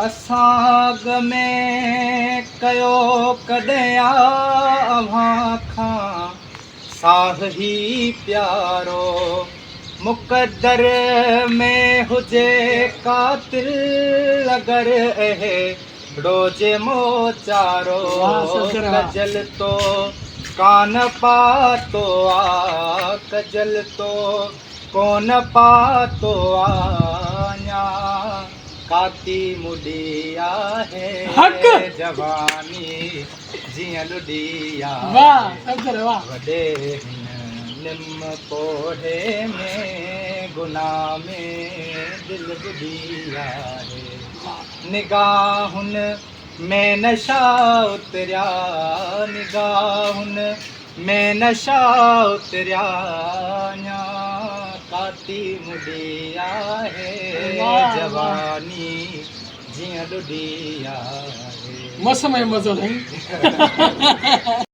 असाग में कयो कॾहिं अव्हां खां साह ही प्यारो मुक़दर में हुजे कातिल अगर रोजे मोचारो कजल तो कान पातो आ कजल तो कोन पातो आया काती मुडी आहे जवानी जीअं लुडी आहे वॾे हिन निम पोहे में गुनाह में दिल बुधी आहे निगाहुनि में नशा उतरिया निगाहुनि में नशा उतरिया अञा काती मुडी आहे जवानी जीअं लुडी आहे मौसम में मज़ो नहीं